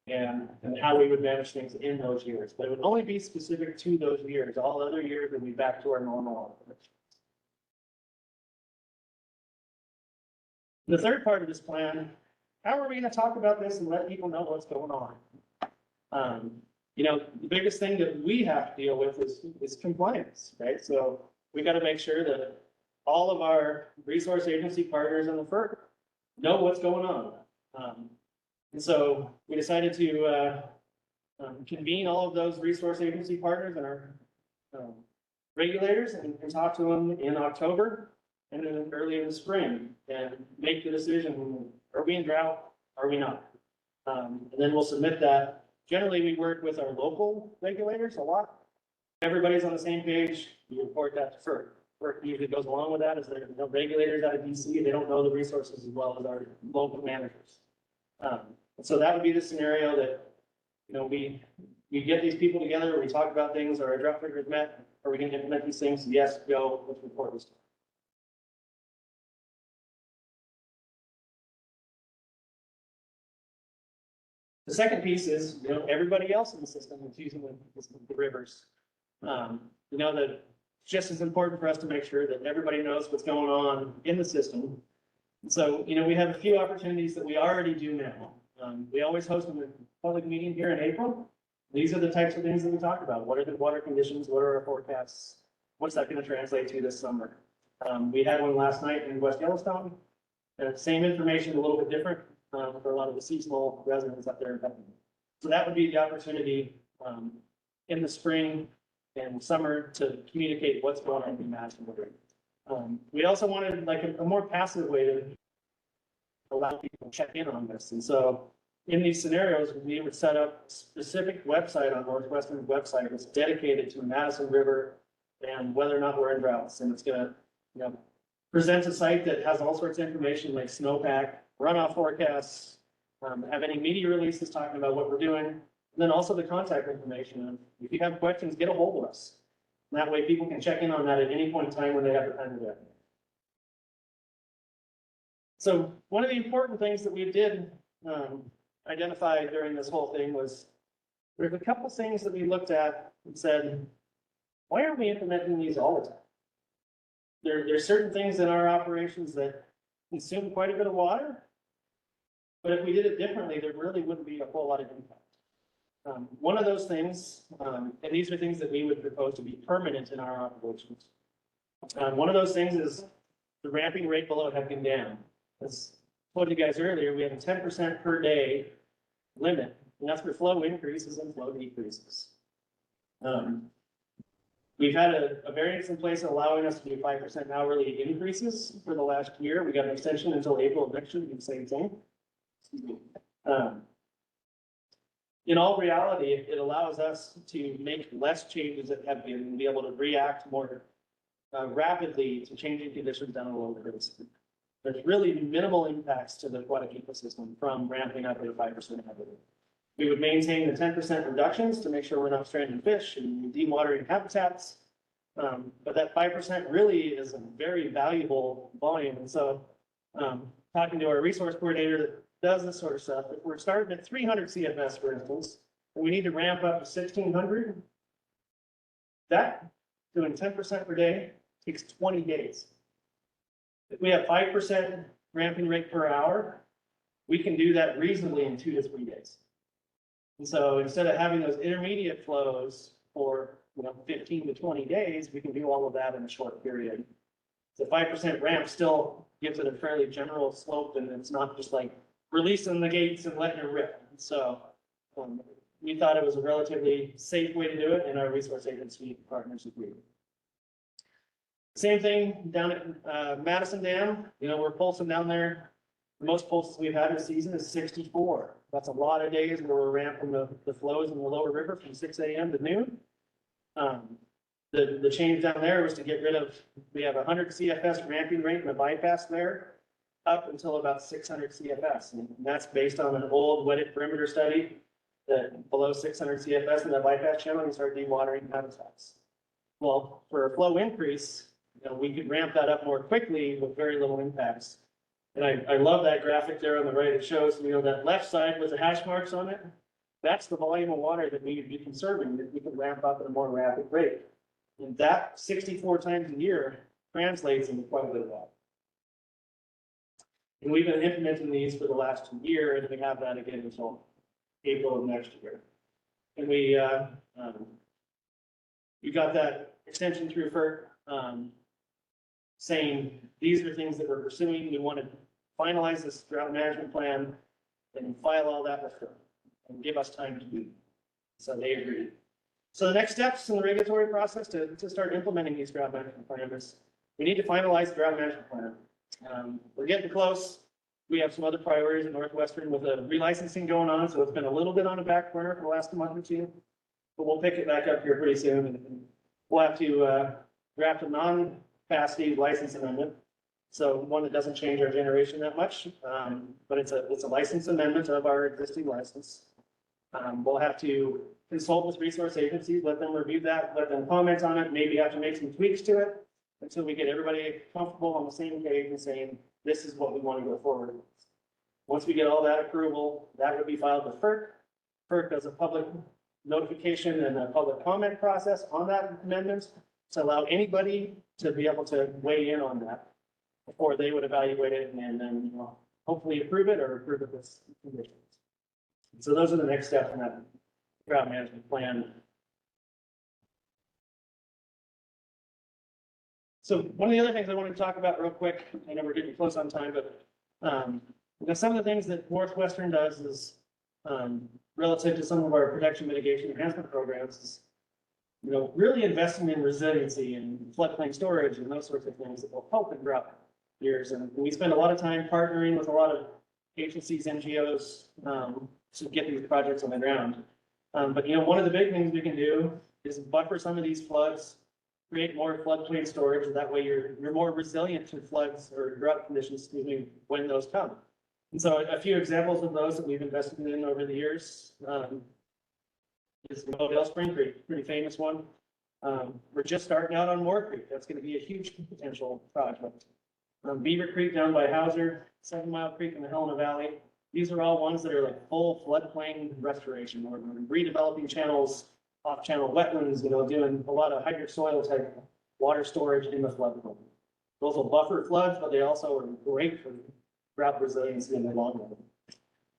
and how we would manage things in those years. But it would only be specific to those years. All other years would be back to our normal operation. The third part of this plan, how are we going to talk about this and let people know what's going on? You know, the biggest thing that we have to deal with is compliance, right? So we got to make sure that all of our resource agency partners in the FERC know what's going on. And so we decided to convene all of those resource agency partners and our regulators and talk to them in October and then early in the spring and make the decision, are we in drought, are we not? And then we'll submit that. Generally, we work with our local regulators a lot. Everybody's on the same page, we report that to FERC. FERC usually goes along with that, as there are no regulators out of DC, they don't know the resources as well as our local managers. So that would be the scenario that, you know, we get these people together, we talk about things, are our drought triggers met, are we going to implement these things? Yes, go, let's report this. The second piece is, you know, everybody else in the system is using the rivers. You know, that it's just as important for us to make sure that everybody knows what's going on in the system. So, you know, we have a few opportunities that we already do now. We always host a public meeting here in April. These are the types of things that we talk about. What are the water conditions? What are our forecasts? What's that going to translate to this summer? We had one last night in West Yellowstone. Same information, a little bit different for a lot of the seasonal residents up there. So that would be the opportunity in the spring and summer to communicate what's going on in Madison. We also wanted like a more passive way to allow people to check in on this. And so in these scenarios, we would set up a specific website on NorthWestern's website that's dedicated to Madison River and whether or not we're in droughts. And it's gonna, present a site that has all sorts of information like snowpack, runoff forecasts, have any media releases talking about what we're doing, and then also the contact information. And if you have questions, get a hold of us. And that way people can check in on that at any point in time when they have the time to do it. So one of the important things that we did identify during this whole thing was there's a couple things that we looked at and said, why aren't we implementing these all the time? There's certain things in our operations that consume quite a bit of water, but if we did it differently, there really wouldn't be a whole lot of impact. One of those things, and these are things that we would propose to be permanent in our operations. One of those things is the ramping rate below Hebgen Dam. As I told you guys earlier, we have a 10% per day limit, and that's for flow increases and flow decreases. We've had a variance in place allowing us to do 5% hourly increases for the last year. We got an extension until April of next year, the same thing. In all reality, it allows us to make less changes that have been and be able to react more rapidly to changing conditions down a lower risk. There's really minimal impacts to the aquatic ecosystem from ramping up at a 5% hourly. We would maintain the 10% reductions to make sure we're not stranding fish and dewatering habitats. But that 5% really is a very valuable volume. And so talking to our resource coordinator that does this sort of stuff, if we're starting at 300 CFS, for instance, and we need to ramp up to 1,600, that doing 10% per day takes 20 days. If we have 5% ramping rate per hour, we can do that reasonably in 2 to 3 days. And so instead of having those intermediate flows for 15 to 20 days, we can do all of that in a short period. The 5% ramp still gives it a fairly general slope, and it's not just like releasing the gates and letting it rip. So we thought it was a relatively safe way to do it, and our resource agency partners agreed. Same thing down at Madison Dam. We're pulsing down there. The most pulses we've had this season is 64. That's a lot of days where we're ramping the flows in the lower river from 6 a.m. to noon. The change down there was to get rid of, we have 100 CFS ramping rate in the bypass there up until about 600 CFS. And that's based on an old wetted perimeter study that below 600 CFS in the bypass channel, you start dewatering habitats. Well, for a flow increase, we could ramp that up more quickly with very little impacts. And I love that graphic there on the right. It shows, that left side with the hash marks on it. That's the volume of water that we would be conserving, that we could ramp up at a more rapid rate. And that 64 times a year translates into quite a bit of water. And we've been implementing these for the last year, and we have that again until April of next year. And we got that extension through FERC saying these are things that we're pursuing. We want to finalize this drought management plan and file all that with FERC and give us time to do it. So they agreed. So the next steps in the regulatory process to start implementing these drought management plans, we need to finalize the drought management plan. We're getting close. We have some other priorities at NorthWestern with a relicensing going on, so it's been a little bit on the back burner for the last month or two, but we'll pick it back up here pretty soon, and we'll have to draft a non-capacity license amendment. So one that doesn't change our generation that much, but it's a license amendment of our existing license. We'll have to consult with resource agencies, let them review that, let them comment on it, maybe have to make some tweaks to it until we get everybody comfortable on the same page and saying, this is what we want to go forward with. Once we get all that approval, that would be filed with FERC. FERC does a public notification and a public comment process on that amendment to allow anybody to be able to weigh in on that before they would evaluate it and then hopefully approve it or approve it with conditions. So those are the next steps in that drought management plan. So one of the other things I wanted to talk about real quick, I know we're getting close on time, but some of the things that NorthWestern does is relative to some of our protection mitigation enhancement programs is, really investing in resiliency and floodplain storage and those sorts of things that will help in drought. years. And we spend a lot of time partnering with a lot of agencies, NGOs, to get these projects on the ground. But one of the big things we can do is buffer some of these floods, create more floodplain storage. That way you're more resilient to floods or drought conditions, excuse me, when those come. And so a few examples of those that we've invested in over the years is Modell Spring Creek, pretty famous one. We're just starting out on Moore Creek. That's going to be a huge potential project. Beaver Creek down by Hauser, 7 Mile Creek in the Helena Valley. These are all ones that are like full floodplain restoration. We're redeveloping channels, off-channel wetlands, doing a lot of hydrosoil type water storage in the floodplain. Those will buffer floods, but they also are great for drought resiliency in the long run.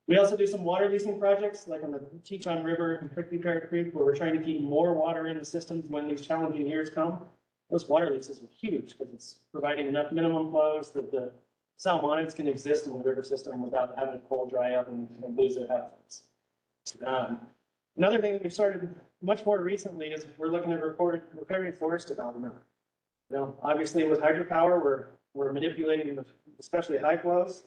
We also do some water leasing projects, like on the Teton River and Prickly Pear Creek, where we're trying to keep more water in the systems when these challenging years come. Those water leases are huge because it's providing enough minimum flows that the salmonids can exist in the river system without having to cold dry up and lose their habitats. Another thing that we've started much more recently is we're looking at repairing forest development. Obviously with hydropower, we're manipulating especially high flows,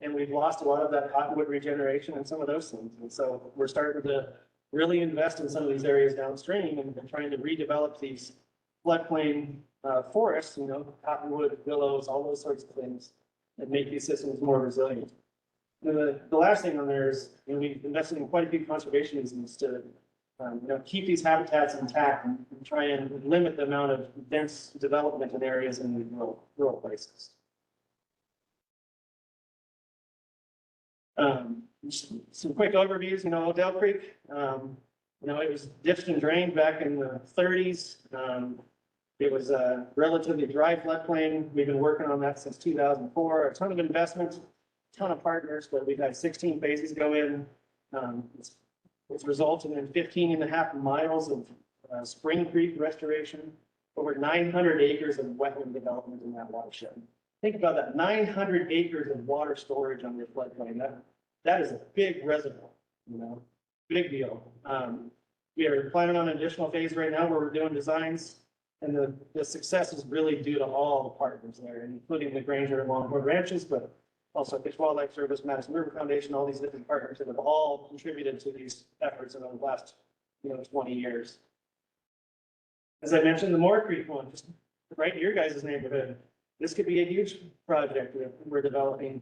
and we've lost a lot of that cottonwood regeneration and some of those things. And so we're starting to really invest in some of these areas downstream and trying to redevelop these floodplain forests, cottonwood, willows, all those sorts of things that make these systems more resilient. And the last thing on there is, we've invested in quite a few conservation easements to keep these habitats intact and try and limit the amount of dense development in areas in the rural places. Just some quick overviews. Odell Creek, it was ditched and drained back in the 30s. It was a relatively dry floodplain. We've been working on that since 2004. A ton of investment, a ton of partners, but we've had 16 phases go in. It's resulted in 15.5 miles of Spring Creek restoration, over 900 acres of wetland development in that watershed. Think about that, 900 acres of water storage on your floodplain. That is a big reservoir, big deal. We are planning on an additional phase right now where we're doing designs, and the success is really due to all the partners there, including the Granger and Longhorn Ranches, but also Fish Wildlife Service, Madison River Foundation, all these different partners that have all contributed to these efforts in the last 20 years. As I mentioned, the Moore Creek one, just right in your guys' neighborhood. This could be a huge project that we're developing,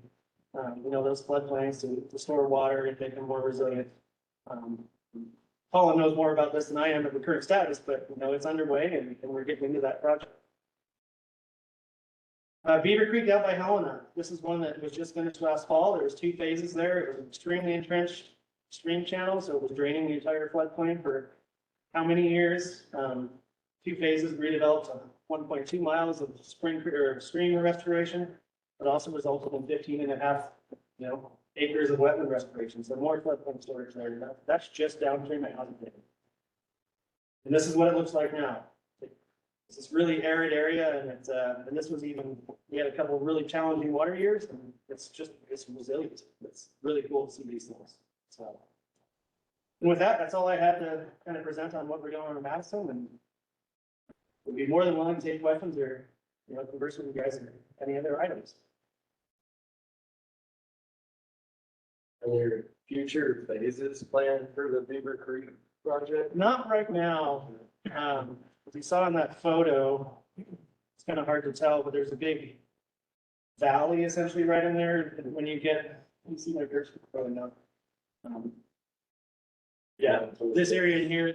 those floodplains to store water and make them more resilient. Paula knows more about this than I am at the current status, but it's underway and we're getting into that project. Beaver Creek out by Helena. This is one that was just finished last fall. There was 2 phases there. It was an extremely entrenched stream channel, so it was draining the entire floodplain for how many years? 2 phases redeveloped 1.2 miles of stream restoration, but also resulted in 15.5, acres of wetland restoration. So more floodplain storage there. That's just downstream at Housing. And this is what it looks like now. It's this really arid area, and this was we had a couple of really challenging water years, and it's resilient. It's really cool to see these things. So, and with that, that's all I had to kind of present on what we're doing in Madison, and we'll be more than willing to take questions or, converse with you guys on any other items. Are there future phases planned for the Beaver Creek project? Not right now. As you saw in that photo, it's kind of hard to tell, but there's a big valley essentially right in there. And when you see my cursor, probably not. Yeah, this area in here,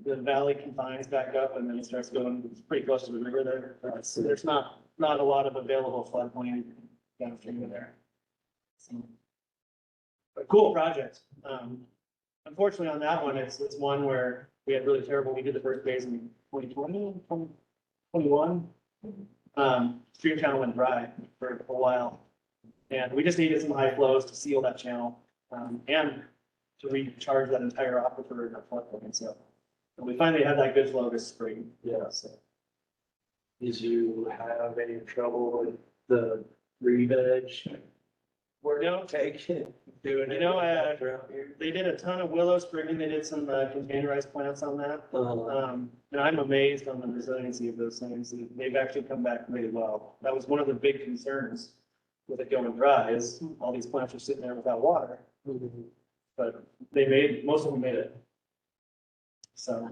the valley confines back up and then it starts going pretty close to the river there. So there's not a lot of available floodplain downstream of there. So, but cool project. Unfortunately on that one, it's one where we had really terrible, we did the first phase in 2020, 2021. Stream channel went dry for a while. And we just needed some high flows to seal that channel and to recharge that entire aquifer in our floodplain. So we finally had that good flow this spring. Yeah. So. Did you have any trouble with the re-veg No. taking, doing it. You know, around here. They did a ton of willow spring, they did some containerized plants on that. Uh, And I'm amazed on the resiliency of those things. They've actually come back really well. That was one of the big concerns with it going dry is all these plants are sitting there without water, but most of them made it. So,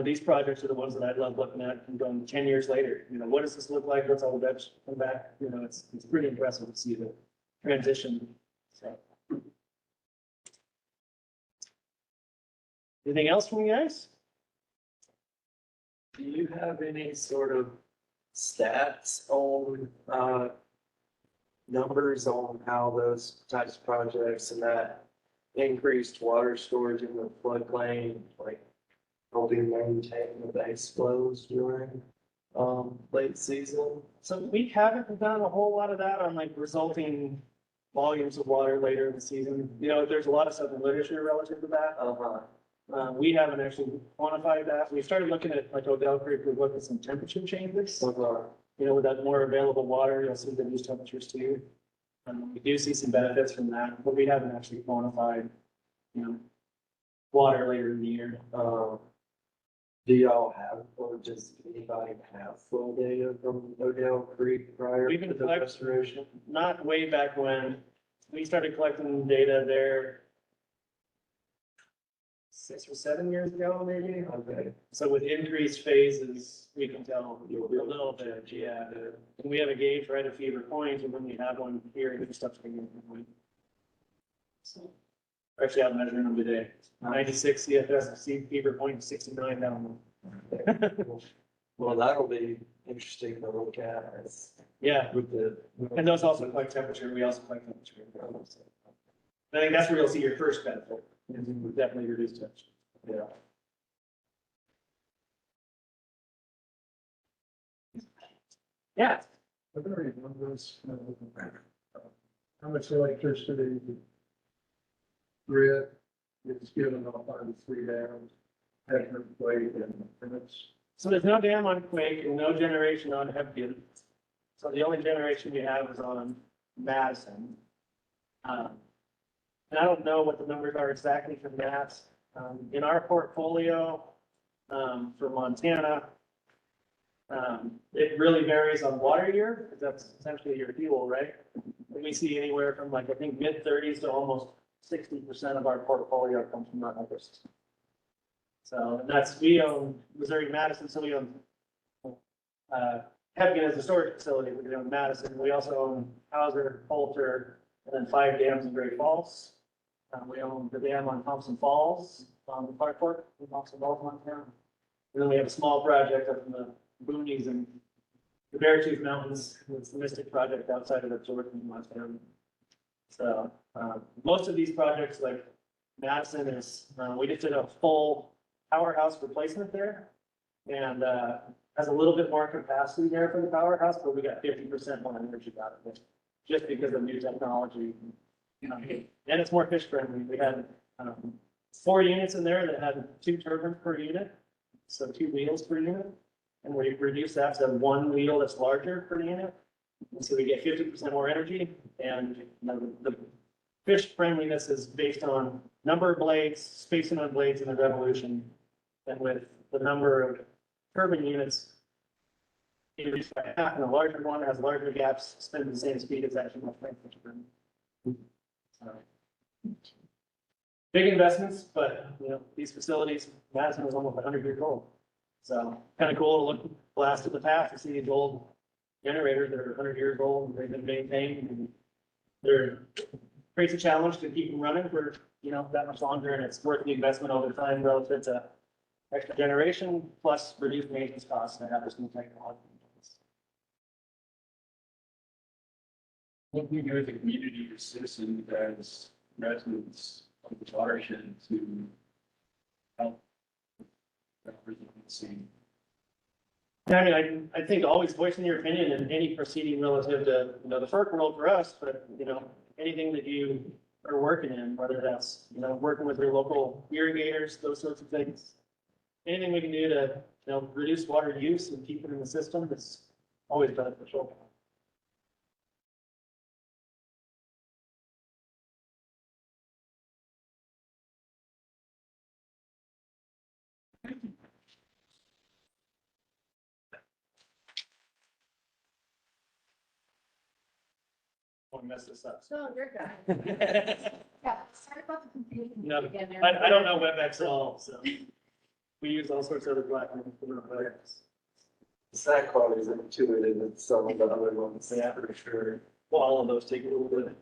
these projects are the ones that I love looking at and going 10 years later, what does this look like? What's all the veg come back? It's pretty impressive to see the transition. So. Anything else from you guys? do you have any sort of stats on, numbers on how those types of projects and that increased water storage in the floodplain, like helping maintain the base flows during, late season? So we haven't done a whole lot of that on like resulting volumes of water later in the season. There's a lot of stuff in literature relative to that. We haven't actually quantified that. We started looking at like Odell Creek, we've looked at some temperature changes. With that more available water, you'll see reduced temperatures too. We do see some benefits from that, but we haven't actually quantified, water later in the year. Do y'all have, or does anybody have full data from Odell Creek prior We've to been the collecting- restoration? Not way back when. We started collecting data there 6 or 7 years ago, maybe. Okay. So with increased phases, we can tell a little bit, yeah. And we have a gauge right at Fever Point, and when we have one here, new stuff's going in. So, we're actually out measuring them today. 96 CFS, Fever Point, 69 down there. Well, that'll be interesting to look at as Yeah, with the. and those also collect temperature, we also collect temperature. I think that's where you'll see your first benefit, is you would definitely reduce temperature. Yeah. Yeah, Are there any numbers, how much electricity grid is given off by the 3 dams, Heckman, Quake, and it's, so there's no dam on Quake and no generation on Hebgen. So the only generation we have is on Madison. And I don't know what the numbers are exactly for that. In our portfolio, for Montana, it really varies on water year, because that's essentially your fuel, right? And we see anywhere from like, I think mid-30s to almost 60% of our portfolio comes from that number system. So we own Missouri Madison, so we own Hebgen as a storage facility, we own Madison. We also own Hauser, Poulter, and then 5 dams in Great Falls. We own the dam on Thompson Falls, on the Clark Fork, in Thompson Falls, Montana. And then we have a small project up in the boonies and the Beartooth Mountains. It's the Mystic project outside of Jordan, Montana. So most of these projects, like Madison, we just did a full powerhouse replacement there, and has a little bit more capacity there for the powerhouse, but we got 50% more energy out of it, just because of new technology. And it's more fish friendly. We had 4 units in there that had 2 turbines per unit, so 2 wheels per unit. And we reduced that to 1 wheel that's larger per unit. And so we get 50% more energy. And the fish friendliness is based on number of blades, spacing on blades, and the revolution. And with the number of turbine units, you reduce by half, and the larger one has larger gaps, spinning the same speed as actually much faster. Big investments, but these facilities, Madison was almost 100 years old. So kind of cool to look blast at the past to see these old generators that are 100 years old and they've been maintained. And they're creates a challenge to keep them running for that much longer, and it's worth the investment over time relative to extra generation plus reduced maintenance costs to have this new technology. What do you do as a community or citizens as residents of the watershed to help that resiliency? I mean, I think always voicing your opinion in any proceeding relative to, the FERC role for us, but, anything that you are working in, whether that's, working with your local irrigators, those sorts of things. Anything we can do to, reduce water use and keep it in the system is always beneficial. mess this up. So you're good. Yeah, sorry about the confusion. No, again there. I don't know WebEx at all, so we use all sorts of other platforms. That quality is intuitive in some of the other ones, Yeah. for sure. Well, all of those take a little bit